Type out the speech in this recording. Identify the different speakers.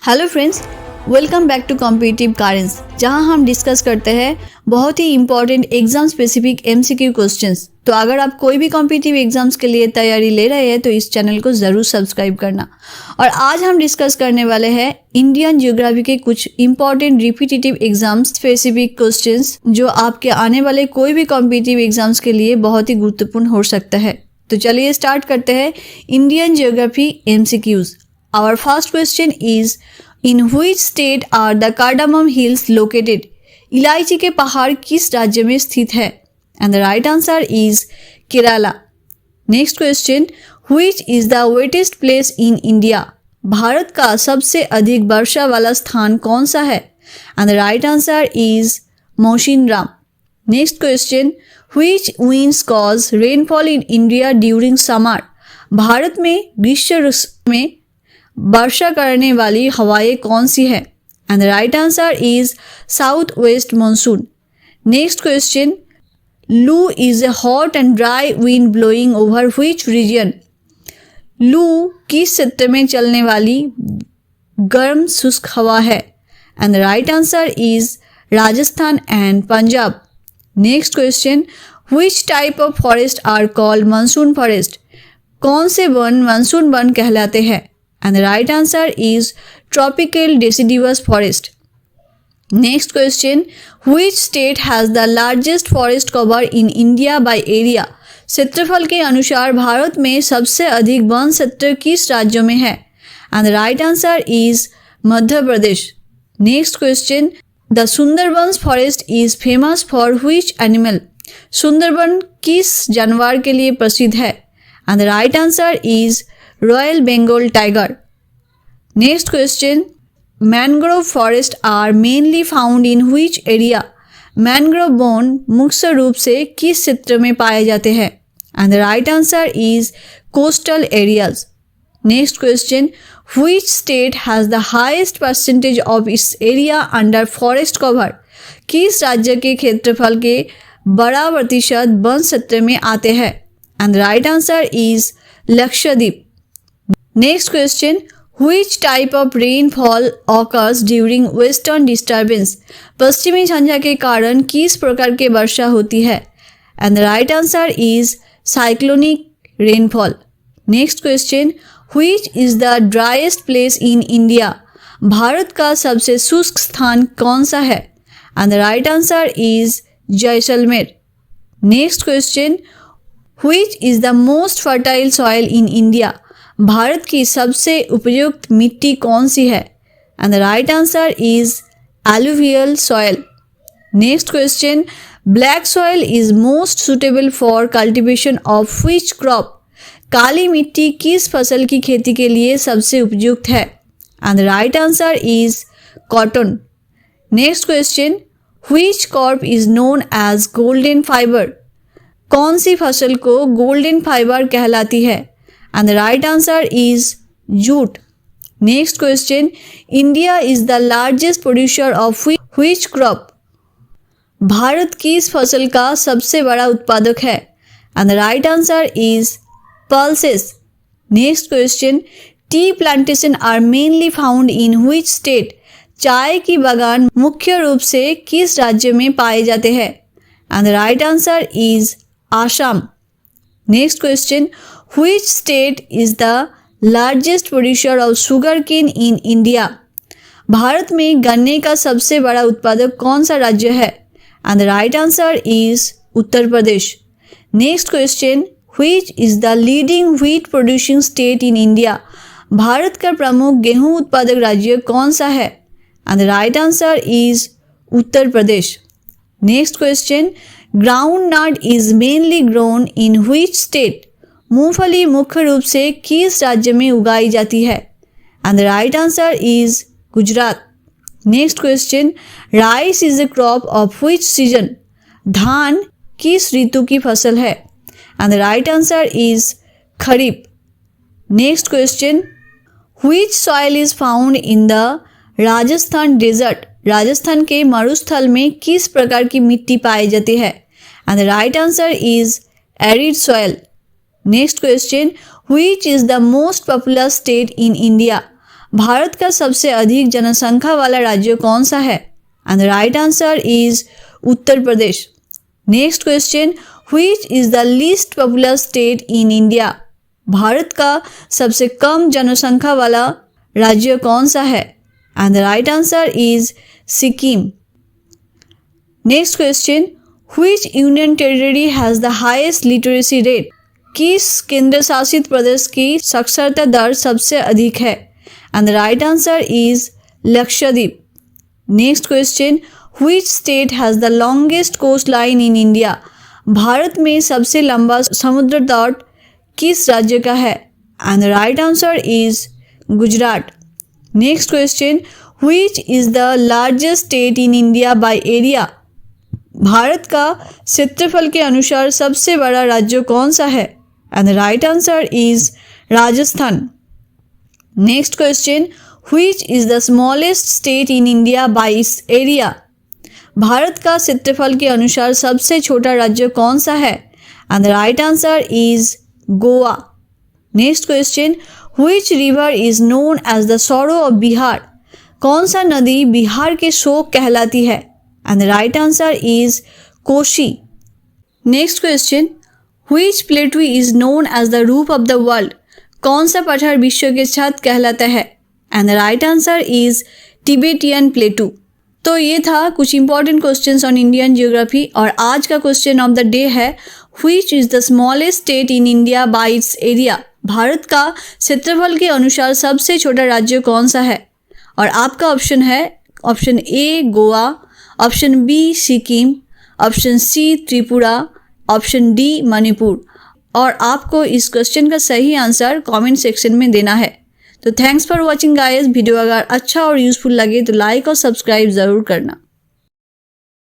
Speaker 1: Hello friends, welcome back to competitive currents, जहां हम discuss करते हैं बहुत ही important exam specific MCQ questions. तो अगर आप कोई भी कॉम्पिटिटिव एग्जाम्स के लिए तैयारी ले रहे हैं तो इस चैनल को ज़रूर सब्सक्राइब करना। और आज हम डिस्कस करने वाले हैं इंडियन ज्योग्राफी के कुछ important repetitive exam specific questions जो आपके आने वाले कोई भी कॉम्पिटिटिव एग्जाम्स के लिए बहुत ही गुरुत्वपूर्ण हो सकता है। तो चलिए स्टार्ट करते हैं Indian geography MCQs. Our first question is, in which state are the Cardamom Hills located? इलायची के पहाड़ किस राज्य में स्थित है? And the right answer is Kerala. Next question, which is the wettest place in India? Bharat का सबसे अधिक वर्षा वाला स्थान कौन सा है? And the right answer is Moshinram. Next question, which winds cause rainfall in India during summer? Bharat में ग्रीष्म ऋतु में वर्षा करने वाली हवाएं कौन सी है? And the right answer is south west monsoon. Next question, loo is a hot and dry wind blowing over which region? लू किस क्षेत्र में चलने वाली गर्म शुष्क हवा है? And the right answer is Rajasthan and Punjab. Next question, which type of forest are called monsoon forest? कौन से वन मानसून वन कहलाते हैं? And the right answer is tropical deciduous forest. Next question, which state has the largest forest cover in India by area? क्षेत्रफल के अनुसार भारत में सबसे अधिक वन क्षेत्र किस राज्य में है? And the right answer is Madhya Pradesh. Next question, the Sundarbans forest is famous for which animal? Sundarban किस जानवर के लिए प्रसिद्ध है? And the right answer is Royal Bengal tiger. Next question, mangrove forests are mainly found in which area? Mangrove one मुख्य रूप से किस क्षेत्र में पाए जाते हैं? And the right answer is coastal areas. Next question, which state has the highest percentage of its area under forest cover? किस राज्य के क्षेत्रफल के बड़ा प्रतिशत वन क्षेत्र में आते हैं? And the right answer is Lakshadweep. Next question, which type of rainfall occurs during western disturbance? पश्चिमी झंझा के कारण किस प्रकार की वर्षा होती है? And the right answer is cyclonic rainfall. Next question, which is the driest place in India? Bharat का सबसे शुष्क स्थान कौन सा है? And the right answer is Jaisalmer. Next question, which is the most fertile soil in India? Bharat की सबसे उपयुक्त मिट्टी कौन सी है? And the right answer is alluvial soil. Next question, black soil is most suitable for cultivation of which crop? काली मिट्टी किस फसल की खेती के लिए सबसे उपयुक्त है? And the right answer is cotton. Next question, which crop is known as golden fibre? कौन सी फसल को गोल्डन फाइबर कहलाती है? And the right answer is jute. Next question, India is the largest producer of which crop? Bharat किस फसल का सबसे बड़ा उत्पादक है? And the right answer is pulses. Next question, tea plantation are mainly found in which state? चाय की बागान मुख्य रूप से किस राज्य में पाए जाते हैं? And the right answer is Assam. Next question, which state is the largest producer of sugarcane in India? Bharat में गन्ने का सबसे बड़ा उत्पादक कौन सा राज्य है? And the right answer is Uttar Pradesh. Next question, which is the leading wheat producing state in India? Bharat का प्रमुख गेहूं उत्पादक राज्य कौन सा है? And the right answer is Uttar Pradesh. Next question, groundnut is mainly grown in which state? मूंगफली मुख्य रूप से किस राज्य में उगाई जाती है? And the right answer is Gujarat. Next question, rice is a crop of which season? धान किस ऋतु की फसल है? And the right answer is kharif. Next question, which soil is found in the Rajasthan desert? Rajasthan के मरुस्थल में किस प्रकार की मिट्टी पाई जाती है? And the right answer is arid soil. Next question, which is the most populous state in India? Bharat का सबसे अधिक जनसंख्या वाला राज्य कौन सा है? And the right answer is Uttar Pradesh. Next question, which is the least popular state in India? Bharat का सबसे कम जनसंख्या वाला राज्य कौन सा है? And the right answer is Sikkim. Next question, which union territory has the highest literacy rate? किस केंद्र शासित प्रदेश की साक्षरता दर सबसे अधिक है? And the right answer is Lakshadweep. Next question, which state has the longest coastline in India? Bharat में सबसे लंबा समुद्र तट किस राज्य का है? And the right answer is Gujarat. Next question, which is the largest state in India by area? Bharat का क्षेत्रफल के अनुसार सबसे बड़ा राज्य कौन सा है? And the right answer is Rajasthan. Next question, which is the smallest state in India bye it's area? Bharat का क्षेत्रफल के अनुसार सबसे छोटा राज्य कौन सा है? And the right answer is Goa. Next question, which river is known as the sorrow of Bihar? कौन सा नदी बिहार के शोक कहलाती है? And the right answer is Kosi. Next question, which plateau is known as the roof of the world? कौन सा पठार विश्व के छत कहलाता है? And the right answer is Tibetan plateau. तो ये था कुछ important questions on Indian geography. और आज का क्वेश्चन ऑफ द डे है, which is the smallest state in India bye it's area? Bharat का क्षेत्रफल के अनुसार सबसे छोटा राज्य कौन सा है? और आपका ऑप्शन है option A Goa, option B Sikkim, option C Tripura, option D Manipur. और आपको इस क्वेश्चन का सही आंसर कमेंट सेक्शन में देना है। तो thanks for watching guys. Video अगर अच्छा और यूजफुल लगे तो लाइक और सब्सक्राइब ज़रूर करना।